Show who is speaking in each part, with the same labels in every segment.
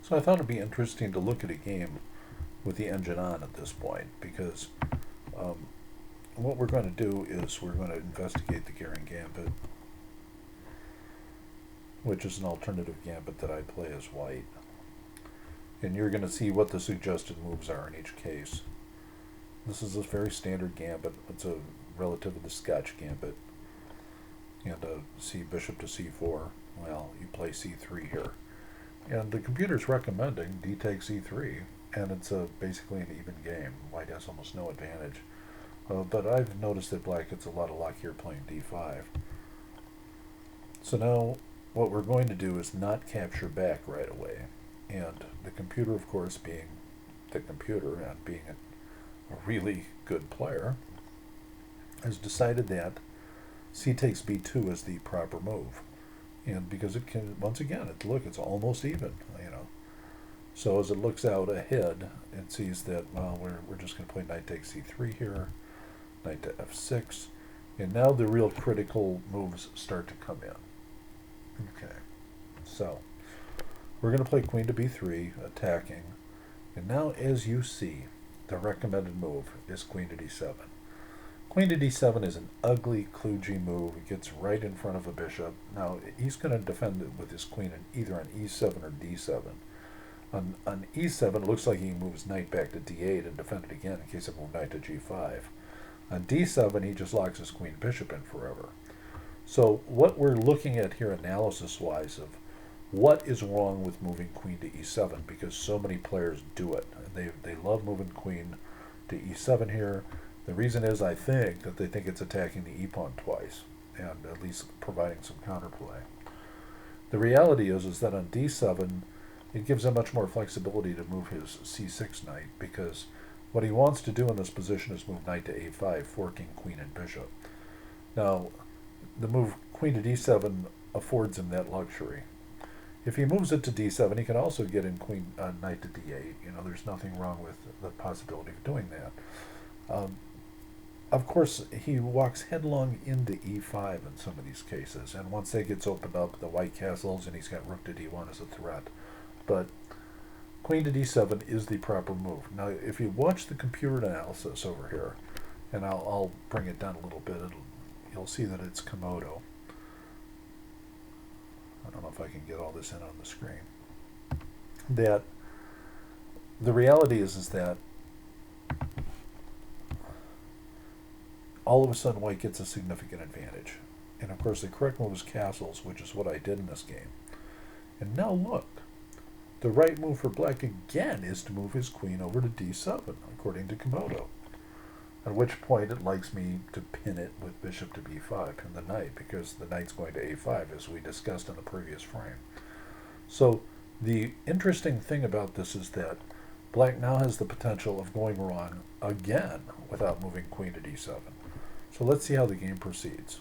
Speaker 1: So I thought it'd be interesting to look at a game with the engine on at this point, because um, what we're going to do is we're going to investigate the Goering Gambit, which is an alternative gambit that I play as white. And you're going to see what the suggested moves are in each case. This is a very standard gambit. It's a relative of the Scotch gambit. And C bishop to c4. Well, you play c3 here. And the computer's recommending d takes e3, and it's basically an even game. White has almost no advantage. But I've noticed that black gets a lot of luck here playing d5. So now what we're going to do is not capture back right away. And the computer, of course, being the computer and being a really good player, has decided that c takes b2 is the proper move. And because it can, once again, it's almost even, So as it looks out ahead, it sees that, well, we're just going to play knight takes c3 here, knight to f6, and now the real critical moves start to come in. Okay, so we're going to play queen to b3, attacking, and now as you see, the recommended move is queen to d7. Queen to d7 is an ugly, kludgy move. It gets right in front of a bishop. Now, he's going to defend it with his queen either on e7 or d7. On e7, it looks like he moves knight back to d8 and defend it again in case I move knight to g5. On d7, he just locks his queen bishop in forever. So what we're looking at here analysis-wise of what is wrong with moving queen to e7, because so many players do it. They love moving queen to e7 here. The reason is, I think, that they think it's attacking the e-pawn twice, and at least providing some counterplay. The reality is that on d7, it gives him much more flexibility to move his c6 knight, because what he wants to do in this position is move knight to a5, forking queen and bishop. Now, the move queen to d7 affords him that luxury. If he moves it to d7, he can also get in knight to d8. There's nothing wrong with the possibility of doing that. Of course, he walks headlong into e5 in some of these cases, and once that gets opened up, the white castles, and he's got rook to d1 as a threat. But queen to d7 is the proper move. Now, if you watch the computer analysis over here, and I'll bring it down a little bit, you'll see that it's Komodo. I don't know if I can get all this in on the screen. That the reality is that all of a sudden white gets a significant advantage. And of course the correct move is castles, which is what I did in this game. And now look, the right move for black again is to move his queen over to d7, according to Komodo. At which point it likes me to pin it with bishop to b5, pin the knight, because the knight's going to a5, as we discussed in the previous frame. So the interesting thing about this is that black now has the potential of going wrong again without moving queen to d7. So let's see how the game proceeds.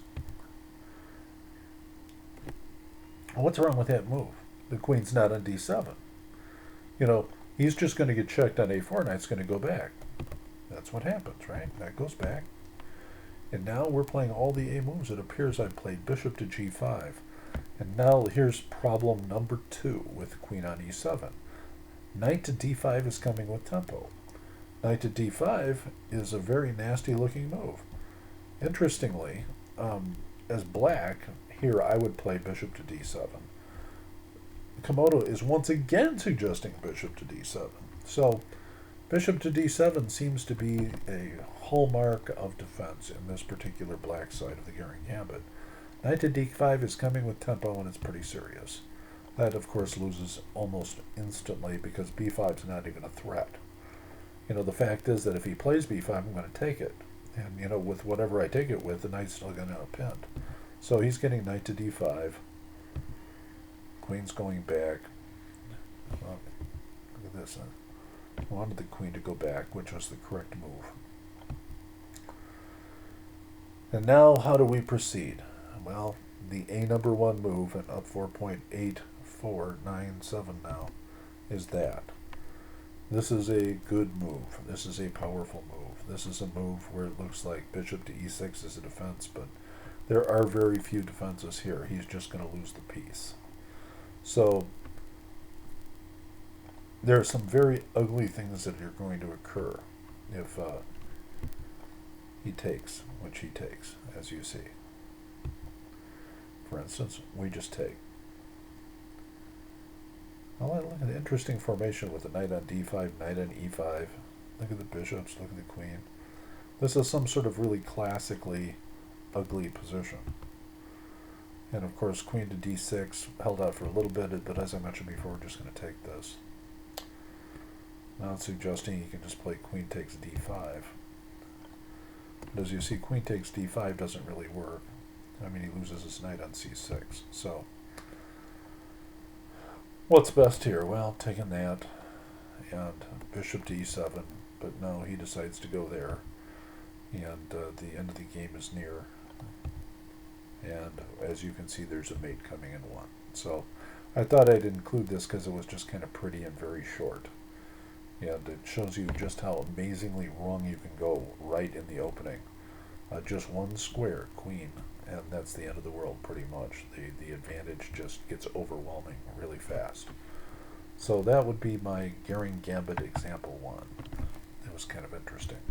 Speaker 1: What's wrong with that move? The queen's not on d7. He's just going to get checked on a4, knight's going to go back. That's what happens, right? That goes back. And now we're playing all the a moves. It appears I played bishop to g5. And now here's problem number 2 with queen on e7. Knight to d5 is coming with tempo. Knight to d5 is a very nasty looking move. Interestingly, as black, here I would play bishop to d7. Komodo is once again suggesting bishop to d7. So bishop to d7 seems to be a hallmark of defense in this particular black side of the Goering Gambit. Knight to d5 is coming with tempo, and it's pretty serious. That, of course, loses almost instantly because b5 is not even a threat. The fact is that if he plays b5, I'm going to take it. And, with whatever I take it with, the knight's still going to have pinned. So he's getting knight to d5. Queen's going back. Oh, look at this. I wanted the queen to go back, which was the correct move. And now, how do we proceed? Well, the number 1 move, and up 4.8497 now, is that. This is a good move. This is a powerful move. This is a move where it looks like bishop to e6 is a defense, but there are very few defenses here. He's just going to lose the piece. So there are some very ugly things that are going to occur if he takes, which he takes, as you see. For instance, we just take. Well, look at the interesting formation with the knight on d5, knight on e5. Look at the bishops, look at the queen. This is some sort of really classically ugly position. And of course, queen to d6, held out for a little bit, but as I mentioned before, we're just going to take this. Now it's suggesting you can just play queen takes d5. But as you see, queen takes d5 doesn't really work. I mean, he loses his knight on c6. So, what's best here? Well, taking that, and bishop to e7, but no, he decides to go there. And the end of the game is near. And as you can see, there's a mate coming in one. So I thought I'd include this because it was just kind of pretty and very short. And it shows you just how amazingly wrong you can go right in the opening. Just one square, queen, and that's the end of the world pretty much. The advantage just gets overwhelming really fast. So that would be my Goering Gambit example 1. It was kind of interesting.